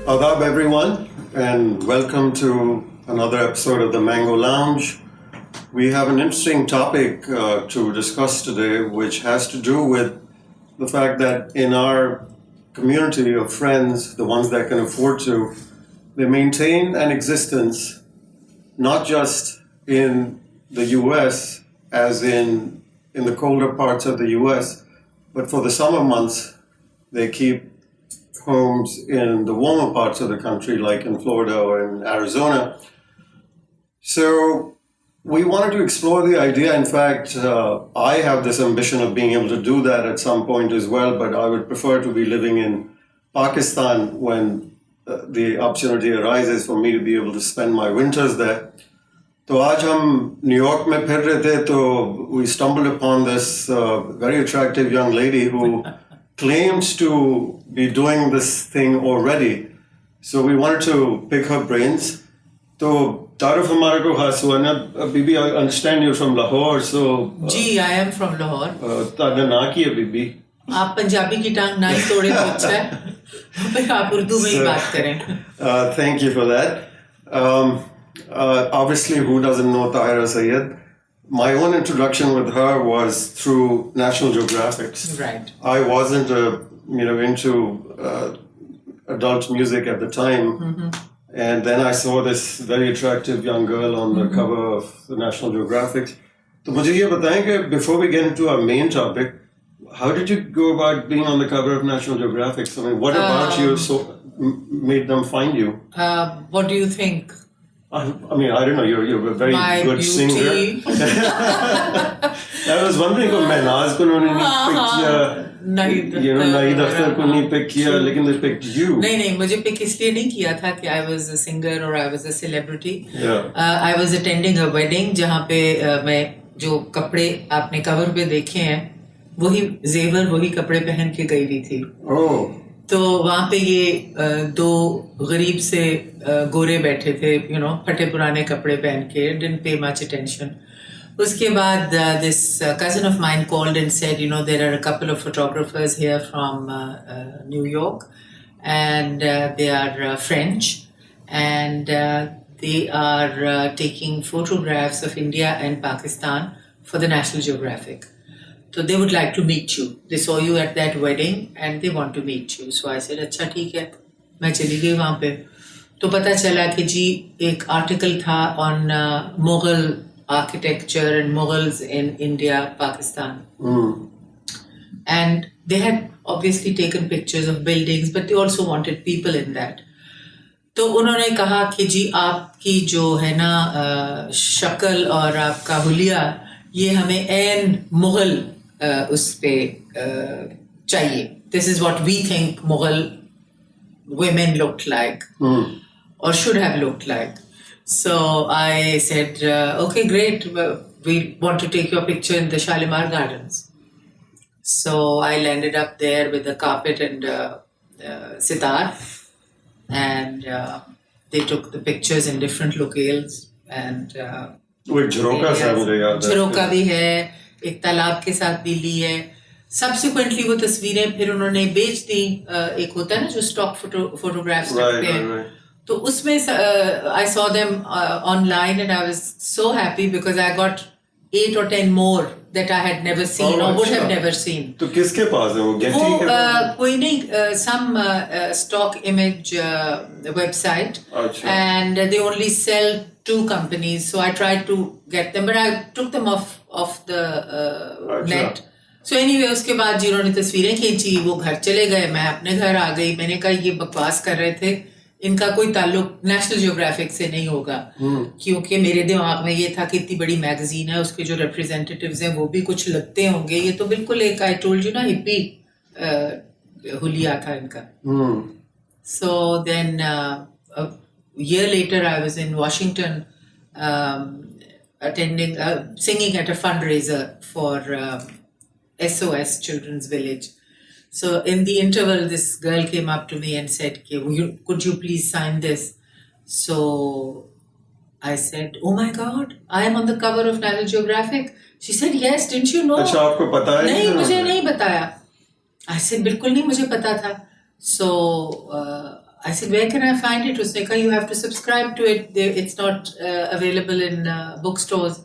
Adab everyone, and welcome to another episode of the Mango Lounge. We have an interesting topic to discuss today, which has to do with the fact that in our community of friends, the ones that can afford to, they maintain an existence not just in the US, as in the colder parts of the US, but for the summer months, they keep homes in the warmer parts of the country, like in Florida or in Arizona. So we wanted to explore the idea. In fact, I have this ambition of being able to do that at some point as well, but I would prefer to be living in Pakistan when the opportunity arises for me to be able to spend my winters there. So आज हम New York में फिर रहे थे, तो we stumbled upon this very attractive young lady who claims to be doing this thing already. So we wanted to pick her brains. So तारुफ हमारे को खास हुआ ना, बीबी, I understand you're from Lahore, so ji, I am from Lahore. ताड़ा ना की है बीबी. आप पंजाबी की टांग ना ही तोड़े तो अच्छा है, फिर आप उर्दू में ही बात करें. Thank you for that. Obviously, who doesn't know Tahira Syed? My own introduction with her was through National Geographic. Right. I wasn't, into adult music at the time, and then I saw this very attractive young girl on the cover of the National Geographic. So, मुझे ये बताएं कि before we get into our main topic, how did you go about being on the cover of National Geographic? I mean, what about you made them find you? What do you think? I mean, I don't know. You're a very My good beauty. singer. I was wondering if Mehnaz को उन्होंने pick किया, Nadeem Ahsan को नहीं pick किया, लेकिन they picked you. नहीं, मुझे pick इसलिए नहीं किया था कि I was a singer or I was a celebrity. Yeah. I was attending a wedding जहाँ पे मैं जो कपड़े आपने cover पे देखे हैं, वही जेवर वही कपड़े पहन के गई हुई थी. Oh. तो वहाँ पे ये दो गरीब से गोरे बैठे थे, फटे पुराने कपड़े पहन के, didn't pay much attention. उसके बाद this cousin of mine called and said, there are a couple of photographers here from New York, and they are French, and they are taking photographs of India and Pakistan for the National Geographic. So they would like to meet you. They saw you at that wedding and they want to meet you. So I said, अच्छा ठीक है. मैं चली गई वहाँ पे. तो पता चला कि जी एक article था on Mughal architecture and Mughals in India, Pakistan. And they had obviously taken pictures of buildings, but they also wanted people in that. तो उन्होंने कहा कि जी आपकी जो है ना शक्ल और आपका हुलिया, ये हमें ऐन मुगल उस पे चाहिए. This is what we think Mughal women looked like or should have looked like. So I said, okay, great. We want to take your picture in the Shalimar Gardens. So I landed up there with the carpet and sitar, and they took the pictures in different locales. And झरोका भी है, एक तालाब के साथ भी ली है. Subsequently वो तस्वीरें फिर उन्होंने बेच दी. एक होता है ना जो स्टॉक फोटोग्राफ्स रखते हैं, तो उसमें I saw them online and I was so happy because I got 8 or 10 more that I had never seen or would have never seen. तो किसके पास है वो? वो कोई नहीं, some stock image website, and they only sell 2 companies, so I tried to get them, but I took them off the net. So anyway, उसके बाद जिन्होंने तस्वीरें खींची वो घर चले गए, मैं अपने घर आ गई. मैंने कहा ये बकवास कर रहे थे, इनका कोई ताल्लुक नेशनल जियोग्राफिक से नहीं होगा, क्योंकि मेरे दिमाग में ये था कि इतनी बड़ी मैगजीन है, उसके जो रिप्रेजेंटेटिव्स हैं वो भी कुछ लगते होंगे. ये तो बिल्कुल एक आई टोल्ड यू ना हिप्पी हुलिया था इनका. So then a year later I was in Washington attending singing at a fundraiser for SOS Children's Village. So in the interval, this girl came up to me and said, could you please sign this? So I said, oh my God, I am on the cover of National Geographic. She said, yes, didn't you know? अच्छा आपको पता है? नहीं, मुझे नहीं बताया. I said, बिल्कुल नहीं मुझे पता था. So I said, where can I find it? उसने कहा, you have to subscribe to it. It's not available in bookstores.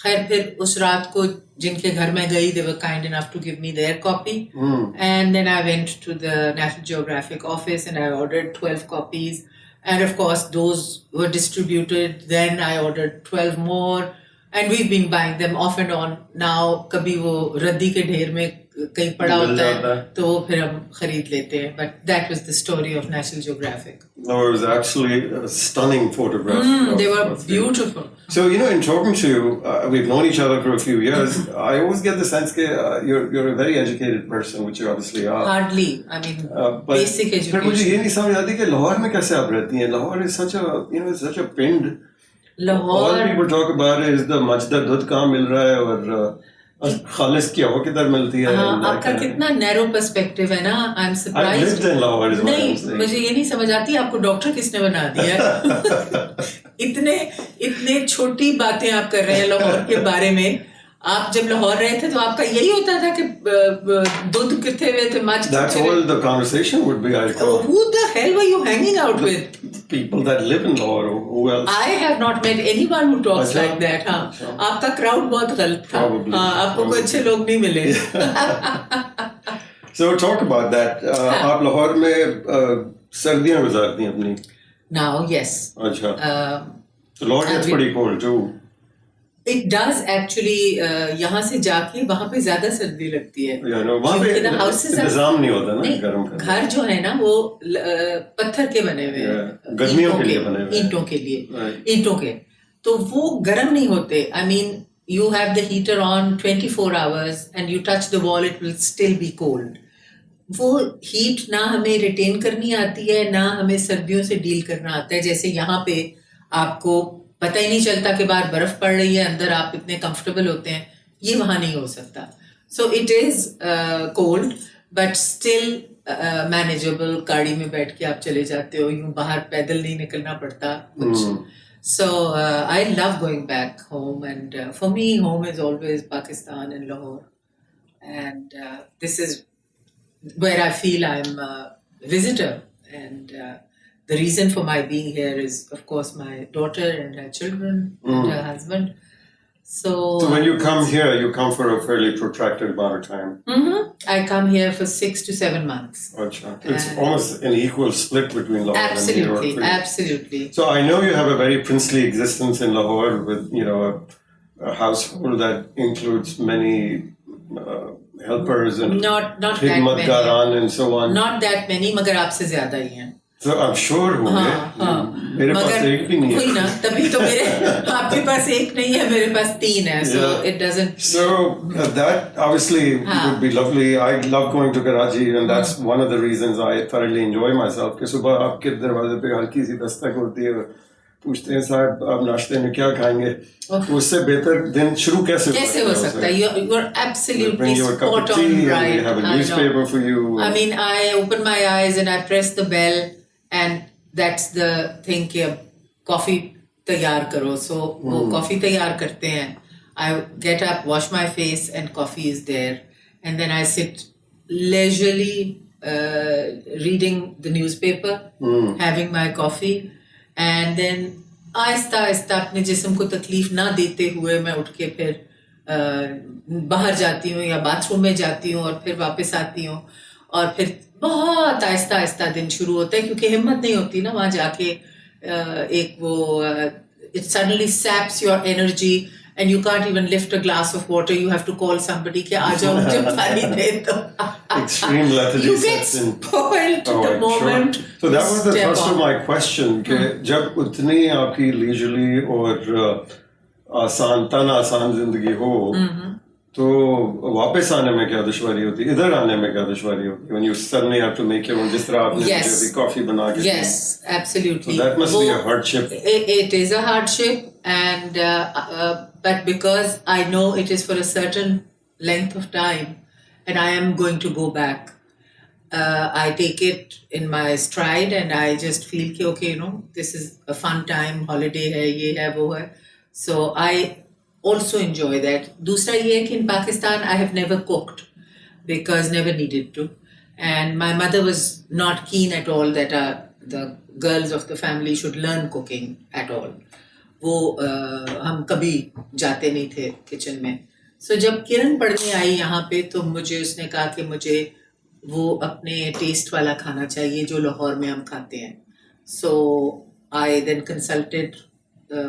खैर फिर उस रात को जिनके घर में गई, they were kind enough to give me their copy. And then I went to the National Geographic office and I ordered 12 copies. And of course, those were distributed. Then I ordered 12 more. And we've been buying them off and on. Now, कभी वो रद्दी के ढेर में कहीं पड़ा होता है तो वो फिर हम खरीद लेते हैं. But that was the story of National Geographic. No, it was actually a stunning photograph. They were beautiful. So, in talking to you, we've known each other for a few years. I always get the sense that you're a very educated person, which you obviously are. Hardly. I mean, basic education. पर मुझे ये नहीं समझ आती कि लाहौर में कैसे आप रहती हैं. Lahore is such a, it's such a pind. Lahore. All people talk about is the majda दूध कहाँ मिल रहा है और खालिस की हवा किधर मिलती है. आपका कितना नैरो पर्सपेक्टिव है ना. I am surprised. नहीं, मुझे ये नहीं समझ आती आपको डॉक्टर किसने बना दिया. इतने छोटी बातें आप कर रहे हैं लाहौर के बारे में. आप जब लाहौर रहे थे तो आपका यही होता था कि दूध कितने हुए थे, much. That's all the conversation would be. Who the hell were you hanging out with? People that live in Lahore. Who else? I have not met anyone who talks like that. हाँ, आपका crowd बहुत गलत था. हाँ, आपको कोई अच्छे लोग नहीं मिले. So talk about that. आप लाहौर में सर्दियाँ गुजारती हैं अपनी? Now, yes. अच्छा. So Lahore gets pretty cold too. It does actually. यहाँ से जाके वहाँ पे ज्यादा सर्दी लगती है. वहाँ पे इंतजाम नहीं होता ना गर्म का. घर जो है ना वो पत्थर के बने हुए हैं. गर्मियों के लिए बने हुए. ईंटों के लिए. ईंटों के तो वो गर्म नहीं होते. I mean, you have the heater on 24 hours and you touch the wall, it will still be cold. वो हीट ना हमें रिटेन करनी आती है ना हमें सर्दियों से डील करना आता है. जैसे यहाँ पे आपको पता ही नहीं चलता कि बाहर बर्फ पड़ रही है, अंदर आप इतने कंफर्टेबल होते हैं. ये वहाँ नहीं हो सकता. So it is cold but still manageable. गाड़ी में बैठ के आप चले जाते हो, यूं बाहर पैदल नहीं निकलना पड़ता कुछ. So I love going back home and for me home is always Pakistan and Lahore. And this is where I feel I am visitor. And the reason for my being here is, of course, my daughter and her children and her husband. So when you come here, you come for a fairly protracted amount of time. I come here for 6 to 7 months. Achha. It's almost an equal split between Lahore and New York. Absolutely. So I know you have a very princely existence in Lahore with, a household that includes many helpers and not that many. And so on. Not that many, मगर आपसे ज़्यादा ही हैं. So I'm sure होंगे. मेरे पास एक भी नहीं है. कोई ना, तभी तो आपके पास एक नहीं है, मेरे पास 3 है. So it doesn't. So that obviously would be lovely. I love going to Karachi, and that's one of the reasons I thoroughly enjoy myself. कि सुबह आपके दरवाजे पे हल्की सी दस्तक होती है, पूछते हैं साहब आप नाश्ते में क्या खाएंगे. उससे बेहतर दिन शुरू कैसे हो सकता है. You're absolutely spot on right. We have a newspaper for you. I mean, I open my eyes and I press the bell. And that's the thing कि अब कॉफ़ी तैयार करो. So वो कॉफ़ी तैयार करते हैं. I get up, wash my face, and coffee is there. And then I sit leisurely reading the newspaper, having my coffee. And then Aahista Aahista अपने जिस्म को तकलीफ ना देते हुए मैं उठ के फिर बाहर जाती हूँ या बाथरूम में जाती हूँ और फिर वापस आती हूँ. और फिर बहुत आहिस्ता आहिस्ता दिन शुरू होता है क्योंकि हिम्मत नहीं होती ना वहाँ जाके. एक वो it suddenly saps your energy and you can't even lift a glass of water. You have to call somebody कि आ जाओ मुझे पानी दे दो. Extreme lethargy. You get spoiled the moment. So that was the first of my question कि जब उतनी आपकी leisurely और आसान जिंदगी हो तो वापस आने में क्या दुश्वारी होती है, इधर आने में क्या दुश्वारी होती है when you suddenly have to make your own, जिस तरह आपने मुझे अभी कॉफी बना के. Yes, absolutely. So that must be a hardship. It is a hardship, and but because I know it is for a certain length of time, and I am going to go back, I take it in my stride, and I just feel कि okay, this is a fun time, holiday है, ये है वो है. So I also enjoy that. दूसरा ये है कि in Pakistan I have never cooked because never needed to, and my mother was not keen at all that the girls of the family should learn cooking at all. वो हम कभी जाते नहीं थे किचन में. So जब किरण पढ़ने आई यहाँ पे तो मुझे उसने कहा कि मुझे वो अपने टेस्ट वाला खाना चाहिए जो लाहौर में हम खाते हैं. So I then consulted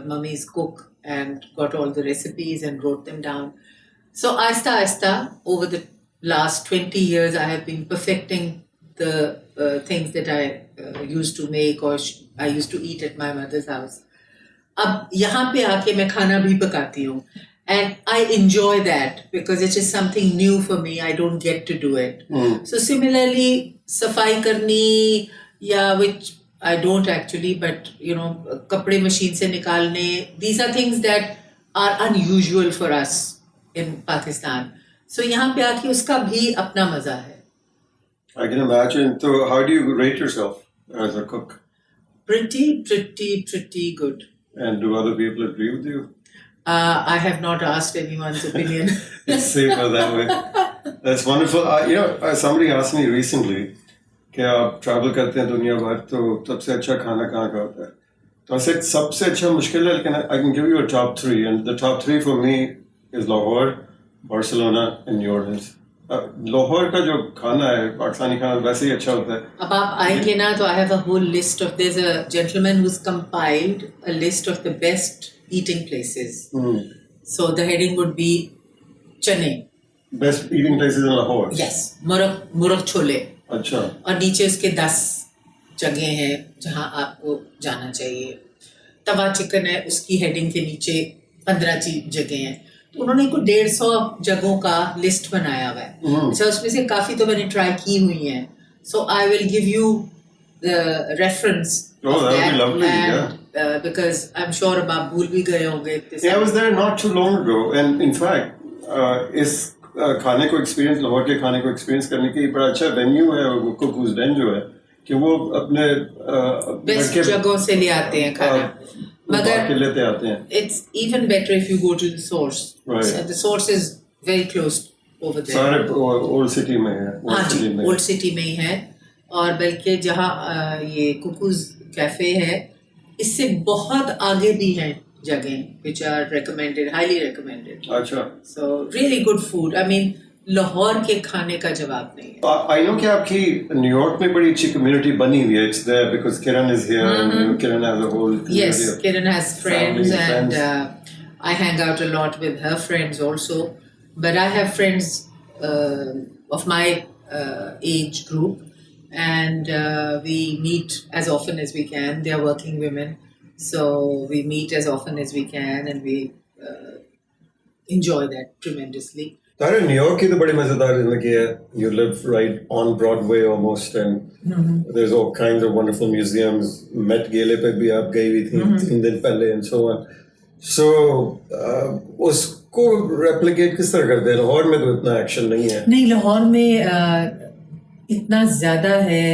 mummy's cook and got all the recipes and wrote them down. So aista aista over the last 20 years I have been perfecting the things that I used to make or I used to eat at my mother's house. अब यहाँ पे आके मैं खाना भी पकाती हूँ and I enjoy that because it is something new for me. I don't get to do it. So similarly सफाई करनी या which I don't actually, but you know कपड़े मशीन से निकालने, these are things that are unusual for us in Pakistan. So यहाँ पे आके उसका भी अपना मजा है. I can imagine. So how do you rate yourself as a cook? Pretty good. And do other people agree with you? I have not asked anyone's opinion. It's safer that way. That's wonderful. Somebody asked me recently कि आप travel करते हैं दुनिया भर तो सबसे अच्छा खाना कहाँ का होता है? तो I said सबसे अच्छा मुश्किल है लेकिन I can give you a top 3 and the top 3 for me is Lahore, Barcelona and New Orleans. Lahore का जो खाना है पाकिस्तानी खाना वैसे ही अच्छा होता है. अब आप आएंगे ना तो I have a whole list of, there's a gentleman who's compiled a list of the best eating places. So the heading would be चने. Best eating places in Lahore. Yes, मुरग chole. अच्छा. और नीचे उसके 10 जगह हैं जहाँ आपको जाना चाहिए. तवा चिकन है, उसकी हेडिंग के नीचे 15 जगह हैं. तो उन्होंने को 150 जगहों का लिस्ट बनाया हुआ है. अच्छा, उसमें से काफी तो मैंने ट्राई की हुई हैं. So I will give you the reference because I'm sure आप भूल भी गए होंगे. Yeah, I was there not too long ago and in fact इस खाने को एक्सपीरियंस, लाहौर के खाने को एक्सपीरियंस करने के बड़ा अच्छा वेन्यू है वो कुकूज डेन जो है कि वो अपने बेस्ट जगहों से ले आते हैं खाना. मगर लेते आते हैं. It's even better if you go to the source. Right. So the source is very close over there. सारे ओल्ड सिटी में है. हाँ जी, ओल्ड सिटी में ही है. और बल्कि जहाँ ये कुकूज कैफे है इससे बहुत आगे भी हैं जगह which are recommended, highly recommended. अच्छा. So really good food. I mean Lahore के खाने का जवाब नहीं है. I know कि आपकी न्यूयॉर्क में बड़ी अच्छी कम्युनिटी बनी हुई है. It's there because Kiran is here and Kiran has a whole community. Yes, Kiran has friends and friends. I hang out a lot with her friends also. But I have friends of my age group and we meet as often as we can. They are working women, so we meet as often as we can and we enjoy that tremendously. तारे New York की तो बड़ी मजेदार जिंदगी है. You live right on Broadway almost and there's all kinds of wonderful museums. Met Gale पे भी आप गई हुई थी 3 दिन पहले and so on. So उसको replicate किस तरह करते हैं? लाहौर में तो इतना एक्शन नहीं है. नहीं, लाहौर में इतना ज़्यादा है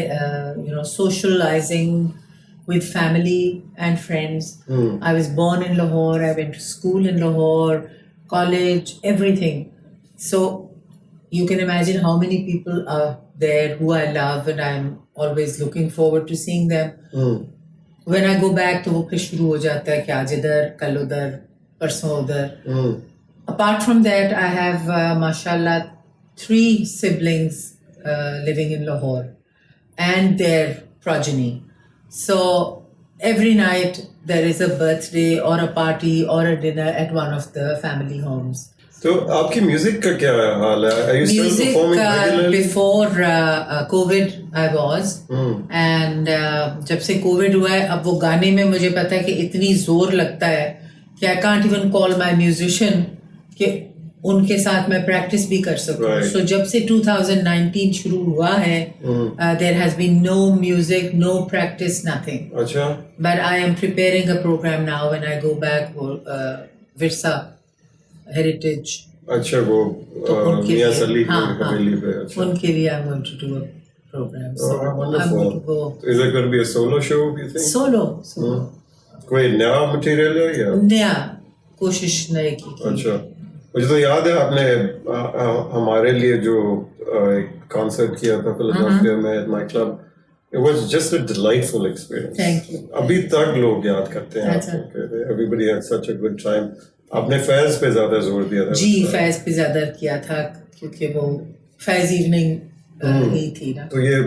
you know socializing with family and friends. I was born in Lahore. I went to school in Lahore, college, everything. So you can imagine how many people are there who I love and I'm always looking forward to seeing them. When I go back तो वो फिर शुरू हो जाता है कि आज इधर, कल उधर, परसों उधर. Apart from that, I have mashallah 3 siblings living in Lahore and their progeny. So every night there is a birthday or a party or a dinner at one of the family homes. तो आपकी music का क्या हाल है? Are you still performing regularly? Before COVID I was and जब से COVID हुआ है अब वो गाने में मुझे पता है कि इतनी जोर लगता है कि I can't even call my musician कि उनके साथ मैं प्रैक्टिस भी कर सकूं. So जब से 2019 शुरू हुआ है there has been no music, no practice, nothing. अच्छा. But I am preparing a program now when I go back for Virsa Heritage. अच्छा, वो मियां सली की हवेली पे. अच्छा. उनके लिए I'm going to do a program. So wonderful. I'm going to go. Is it going to be a solo show, do you think? Solo. कोई नया मटेरियल है या? नया, कोशिश नए की. अच्छा. मुझे तो याद है आपने हमारे लिए जो एक कॉन्सर्ट किया था फिलाडेल्फिया में at my club It was just a delightful experience. Thank you. अभी तक लोग याद करते हैं अच्छा. आपको. Everybody had such a good time. आपने फैज पे ज़्यादा जोर दिया था. जी, फैज पे ज़्यादा किया था क्योंकि वो फैज इवनिंग ही थी ना. तो ये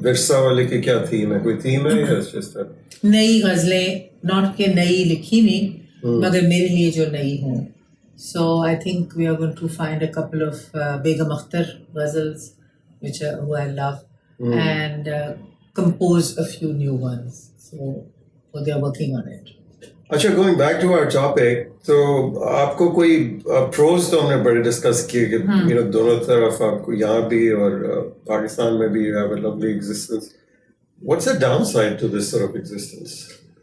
विरसा वाले की क्या थीम है? कोई थीम है या just a... नई गज़लें, नॉट के नई लिखी हुई, मगर मेरे लिए जो नई हों. So I think we are going to find a couple of Begum Akhtar ghazals, who I love, and compose a few new ones. So they are working on it. अच्छा, going back to our topic, तो आपको कोई pros तो हमने बड़े discuss किए कि you know दोनों तरफ आपको यहाँ भी और पाकिस्तान में भी you have a lovely existence. What's the downside to this sort of existence?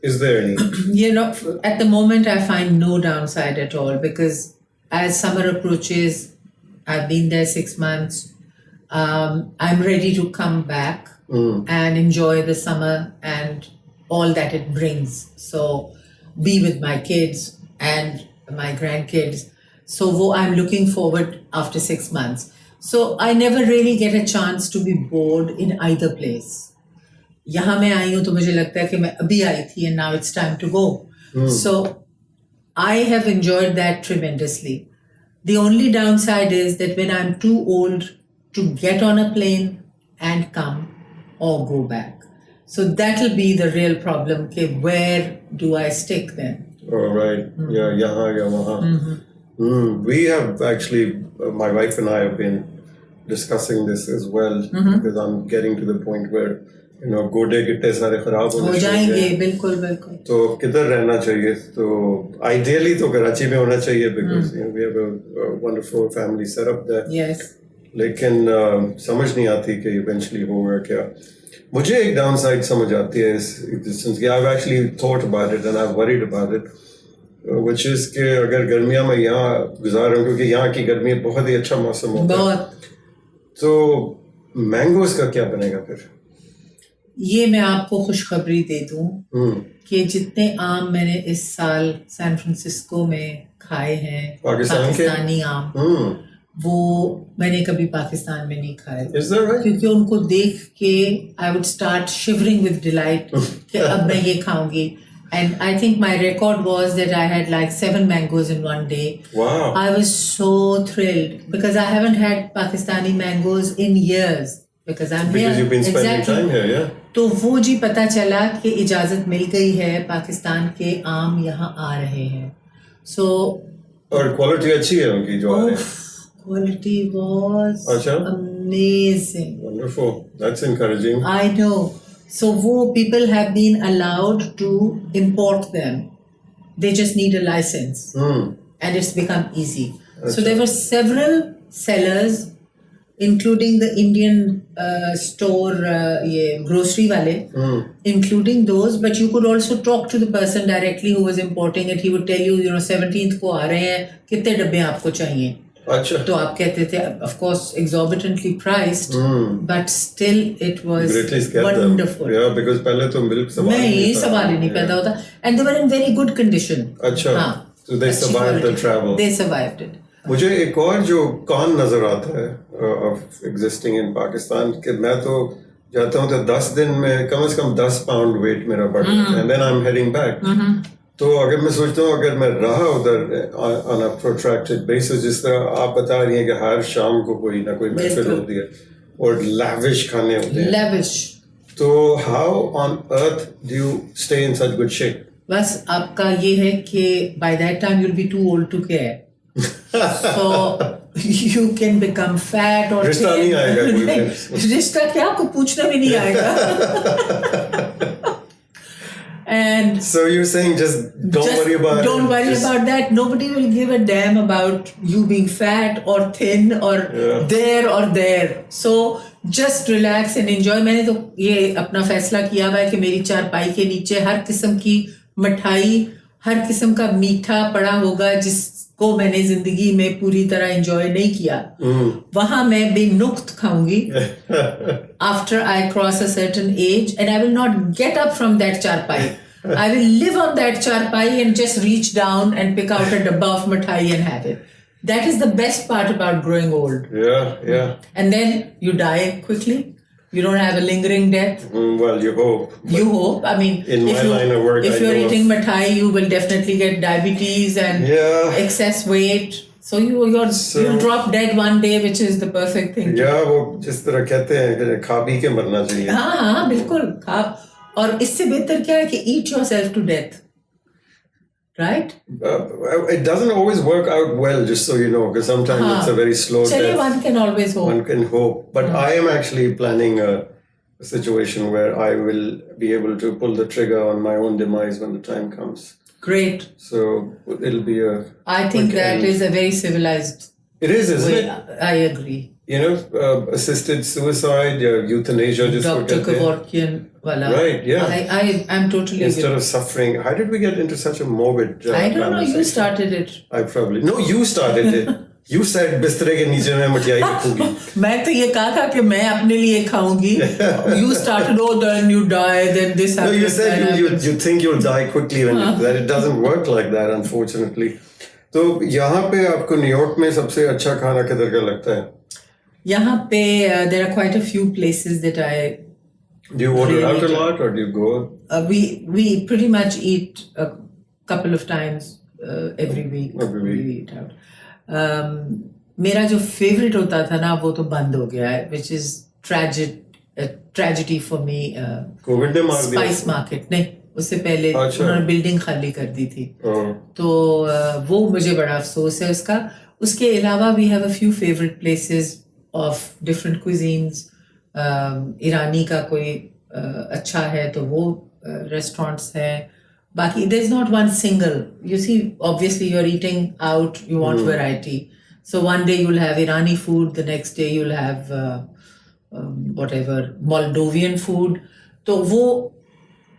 Is there any? You know, at the moment I find no downside at all because as summer approaches, I've been there 6 months. I'm ready to come back and enjoy the summer and all that it brings. So be with my kids and my grandkids. So I'm looking forward after 6 months. So I never really get a chance to be bored in either place. यहाँ मैं आई हूँ तो मुझे लगता है कि मैं अभी आई थी and now it's time to go. So I have enjoyed that tremendously. The only downside is that when I'm too old to get on a plane and come or go back. So that'll be the real problem. Okay, where do I stick then? Oh, right. Yeah, yahan ya wahan. We have actually, my wife and I have been discussing this as well because I'm getting to the point where you know गोडे गिट्टे सारे खराब हो जाएंगे. बिल्कुल बिल्कुल. तो किधर रहना चाहिए? तो ideally तो कराची में होना चाहिए because you know, we have a wonderful family set up there. Yes. लेकिन समझ नहीं आती कि eventually होगा क्या. मुझे एक downside समझ आती है इस existence की. I've actually thought about it and I've worried about it, which is कि अगर गर्मियाँ में यहाँ गुजारूँ क्योंकि यहाँ की गर्मी बहुत ही अच्छा मौसम होता है. बहुत. तो मैंगोज का क्या बनेगा फिर? ये मैं आपको खुशखबरी दे दूं कि जितने आम मैंने इस साल सैन फ्रांसिस्को में खाए हैं पाकिस्तानी आम, वो मैंने कभी पाकिस्तान में नहीं खाए. right? क्योंकि उनको देख के I would start shivering with delight कि अब मैं ये खाऊंगी. And I think my record was that I had like 7 mangoes in one day. Wow. I was so thrilled because I haven't had Pakistani mangoes in years. Because I'm here. Because you've been spending time here, yeah. तो वो जी पता चला कि इजाज़त मिल गई है, पाकिस्तान के आम यहाँ आ रहे हैं. So और क्वालिटी अच्छी है उनकी जो आ रही है. Quality was amazing. Wonderful. That's encouraging. I know. So वो people have been allowed to import them. They just need a license. And it's become easy. So there were several sellers, including the Indian store, grocery wale, including those. But you could also talk to the person directly who was importing it. He would tell you, 17th को आ रहे हैं, कितने डब्बे आपको चाहिए. अच्छा. तो आप कहते थे, of course, exorbitantly priced, but still it was wonderful. Yeah, because पहले तो milk सवाल ही नहीं पैदा होता. And they were in very good condition. अच्छा. So they survived the travel. They survived it. मुझे एक और जो कॉन नजर आता है of existing in Pakistan कि मैं तो जाता हूँ तो 10 दिन में कम से कम 10 pound weight मेरा बढ़ता है. And then I'm heading back. तो अगर मैं सोचता हूँ अगर मैं रहा उधर on a protracted basis, जिस तरह आप बता रही हैं कि हर शाम को कोई ना कोई महफिल होती है और lavish खाने होते हैं. Lavish. तो how on earth do you stay in such good shape? बस आपका ये है कि by that time you'll be too old to care. So you can become fat or रिश्ता नहीं आएगा कोई. रिश्ता क्या, आपको पूछना भी नहीं आएगा. And so you're saying just don't worry about that. Nobody will give a damn about you being fat or thin or there or there. So just relax and enjoy. मैंने तो ये अपना फैसला किया हुआ है कि मेरी चारपाई के नीचे हर किस्म की मिठाई, हर किस्म का मीठा पड़ा होगा जिसको मैंने जिंदगी में पूरी तरह enjoy नहीं किया. वहाँ मैं बेनुक्त खाऊंगी after I cross a certain age, and I will not get up from that charpai. I will live on that charpai and just reach down and pick out a dabba of mithai and have it. That is the best part about growing old. Yeah. And then you die quickly. You don't have a lingering death. Well, you hope. You hope. I mean, in my line of work, if you're eating mithai, you will definitely get diabetes and excess weight. So you'll drop dead one day, which is the perfect thing. Yeah, वो जिस तरह कहते हैं कि खा P के मरना चाहिए. हाँ, बिल्कुल खा. और इससे बेहतर क्या है कि eat yourself to death. Right? It doesn't always work out well, just so you know, because sometimes it's a very slow death. One can always hope. One can hope. But I am actually planning a situation where I will be able to pull the trigger on my own demise when the time comes. Great. So it'll be a... I think that is a very civilized... It is, isn't it? I agree. You know, assisted suicide, euthanasia, just Dr. Kevorkian wala. Right, yeah. I'm totally... Instead of suffering. How did we get into such a morbid I don't know, you started it. I probably... No, you started it. You said बिस्तरे के नीचे मैं मठियाई रखूंगी. मैं तो ये कहा था कि मैं अपने लिए खाऊंगी. You started, oh, then you die, then this happens. No, you said you think you'll die quickly when that it doesn't work like that, unfortunately. तो यहाँ पे आपको न्यूयॉर्क में सबसे अच्छा खाना किधर का लगता है? यहाँ पे there are quite a few places that I... Do you order out a lot or do you go? We pretty much eat a couple of times every week. We eat out. मेरा जो favorite होता था ना वो तो बंद हो गया है, which is tragedy for me. Covid ने मार दिया. Spice market नहीं, उससे पहले उन्होंने बिल्डिंग खाली कर दी थी. तो वो मुझे बड़ा अफसोस है उसका. उसके अलावा we have a few favorite places of different cuisines. ईरानी का कोई अच्छा है तो वो restaurants है. Baki, there's not one single. You see, obviously you're eating out, you want variety. So one day you'll have Irani food, the next day you'll have whatever, Moldovan food. तो वो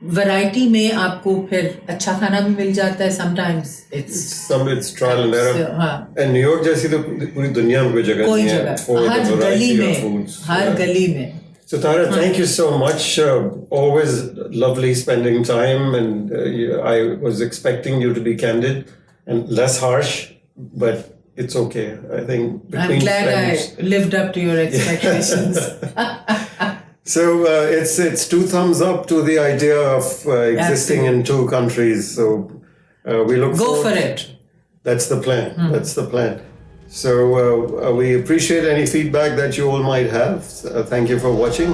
variety में आपको फिर अच्छा खाना भी मिल जाता है. Sometimes it's trial and error. And New York जैसी तो पूरी दुनिया में कोई जगह नहीं है. हर गली में, हर गली में. So Tahira, thank you so much. Always lovely spending time, and I was expecting you to be candid and less harsh, but it's okay. I think I'm glad friends, I lived up to your expectations. So it's 2 thumbs up to the idea of existing in 2 countries. So we look go forward. For it. That's the plan. That's the plan. So we appreciate any feedback that you all might have. Thank you for watching.